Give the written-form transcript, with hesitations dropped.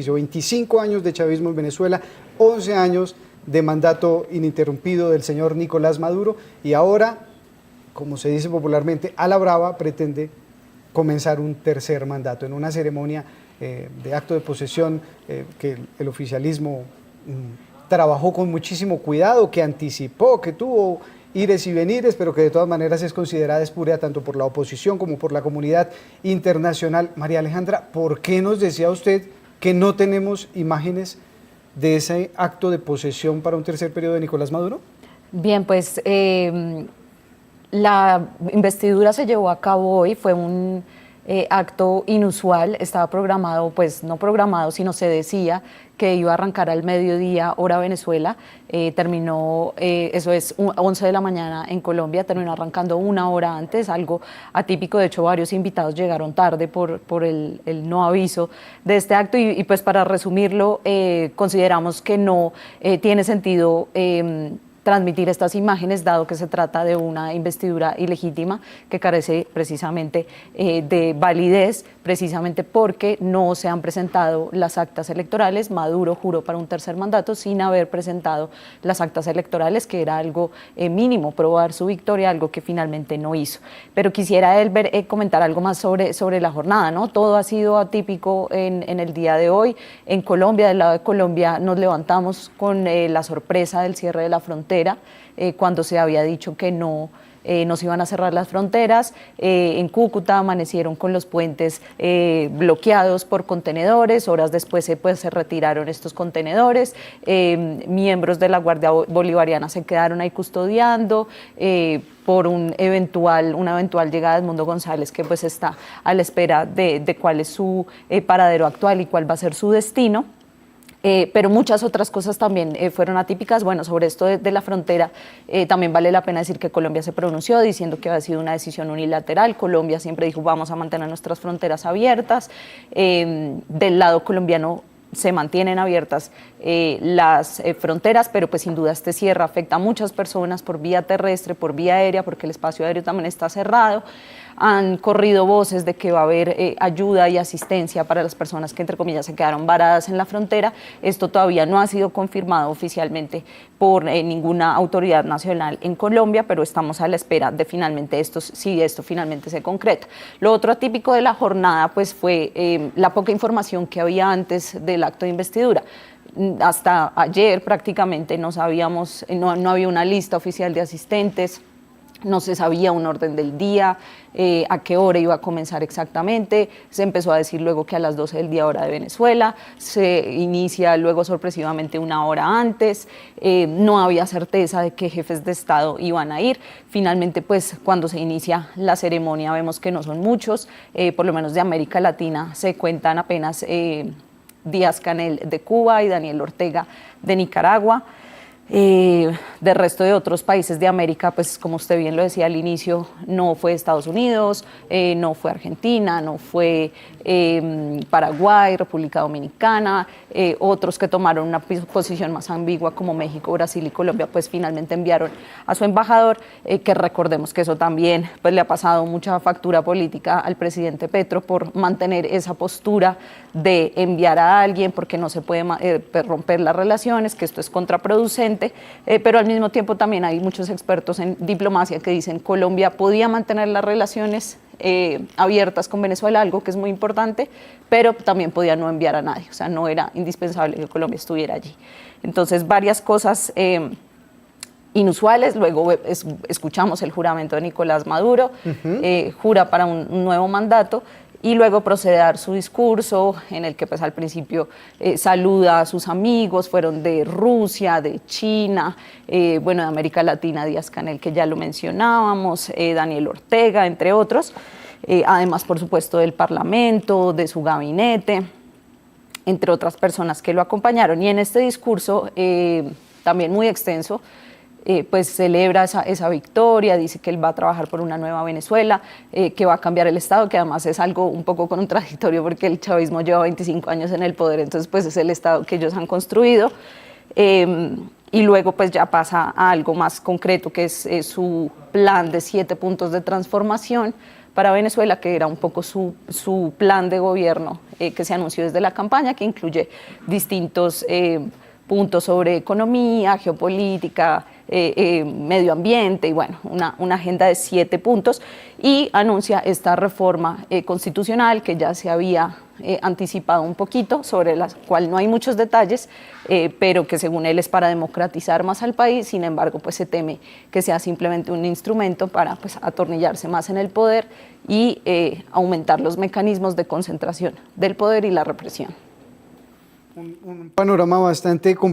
25 años de chavismo en Venezuela, 11 años de mandato ininterrumpido del señor Nicolás Maduro y ahora, como se dice popularmente, a la brava pretende comenzar un tercer mandato en una ceremonia de acto de posesión que el oficialismo trabajó con muchísimo cuidado, que anticipó, que tuvo ires y venires, pero que de todas maneras es considerada espuria tanto por la oposición como por la comunidad internacional. María Alejandra, ¿por qué nos decía usted que no tenemos imágenes de ese acto de posesión para un tercer periodo de Nicolás Maduro? Bien, pues la investidura se llevó a cabo hoy, fue un acto inusual, estaba programado, pues no programado, sino se decía que iba a arrancar al mediodía, hora Venezuela, terminó, eso es 11 de la mañana en Colombia, terminó arrancando una hora antes, algo atípico. De hecho varios invitados llegaron tarde por el no aviso de este acto y pues para resumirlo, consideramos que no tiene sentido transmitir estas imágenes, dado que se trata de una investidura ilegítima que carece precisamente de validez, precisamente porque no se han presentado las actas electorales. Maduro juró para un tercer mandato sin haber presentado las actas electorales, que era algo mínimo, probar su victoria, algo que finalmente no hizo. Pero quisiera comentar algo más sobre la jornada, ¿no? Todo ha sido atípico en el día de hoy. En Colombia, del lado de Colombia, nos levantamos con la sorpresa del cierre de la frontera, cuando se había dicho que no se iban a cerrar las fronteras. En Cúcuta amanecieron con los puentes bloqueados por contenedores, horas después se retiraron estos contenedores, miembros de la Guardia Bolivariana se quedaron ahí custodiando por una eventual llegada de Edmundo González, que pues está a la espera de cuál es su paradero actual y cuál va a ser su destino. Pero muchas otras cosas también fueron atípicas. Bueno, sobre esto de la frontera, también vale la pena decir que Colombia se pronunció diciendo que había sido una decisión unilateral. Colombia siempre dijo vamos a mantener nuestras fronteras abiertas. Del lado colombiano se mantienen abiertas las fronteras, pero pues sin duda este cierre afecta a muchas personas por vía terrestre, por vía aérea, porque el espacio aéreo también está cerrado. Han corrido voces de que va a haber ayuda y asistencia para las personas que, entre comillas, se quedaron varadas en la frontera. Esto todavía no ha sido confirmado oficialmente por ninguna autoridad nacional en Colombia, pero estamos a la espera de finalmente si esto finalmente se concreta. Lo otro atípico de la jornada pues fue la poca información que había antes del acto de investidura. Hasta ayer prácticamente no había una lista oficial de asistentes. No se sabía un orden del día, a qué hora iba a comenzar exactamente. Se empezó a decir luego que a las 12 del día hora de Venezuela, se inicia luego sorpresivamente una hora antes. No había certeza de qué jefes de Estado iban a ir. Finalmente, pues cuando se inicia la ceremonia vemos que no son muchos, por lo menos de América Latina se cuentan apenas Díaz-Canel de Cuba y Daniel Ortega de Nicaragua. Del resto de otros países de América, pues como usted bien lo decía al inicio, no fue Estados Unidos, no fue Argentina, no fue Paraguay, República Dominicana, otros que tomaron una posición más ambigua como México, Brasil y Colombia, pues finalmente enviaron a su embajador, que recordemos que eso también pues le ha pasado mucha factura política al presidente Petro por mantener esa postura de enviar a alguien porque no se puede romper las relaciones, que esto es contraproducente. Pero al mismo tiempo también hay muchos expertos en diplomacia que dicen que Colombia podía mantener las relaciones abiertas con Venezuela, algo que es muy importante, pero también podía no enviar a nadie, o sea, no era indispensable que Colombia estuviera allí. Entonces, varias cosas inusuales. Luego escuchamos el juramento de Nicolás Maduro, jura para un nuevo mandato, y luego procede a dar su discurso en el que pues al principio saluda a sus amigos, fueron de Rusia, de China, bueno, de América Latina, Díaz-Canel, que ya lo mencionábamos, Daniel Ortega, entre otros, además por supuesto del Parlamento, de su gabinete, entre otras personas que lo acompañaron. Y en este discurso, también muy extenso, pues celebra esa victoria, dice que él va a trabajar por una nueva Venezuela, que va a cambiar el Estado, que además es algo un poco contradictorio porque el chavismo lleva 25 años en el poder, entonces pues es el Estado que ellos han construido. Y luego pues ya pasa a algo más concreto, que es su plan de 7 puntos de transformación para Venezuela, que era un poco su plan de gobierno que se anunció desde la campaña, que incluye distintos puntos sobre economía, geopolítica, medio ambiente y bueno, una agenda de 7 puntos, y anuncia esta reforma constitucional que ya se había anticipado un poquito, sobre la cual no hay muchos detalles, pero que según él es para democratizar más al país. Sin embargo, pues se teme que sea simplemente un instrumento para pues atornillarse más en el poder y aumentar los mecanismos de concentración del poder y la represión. Un panorama bastante complejo.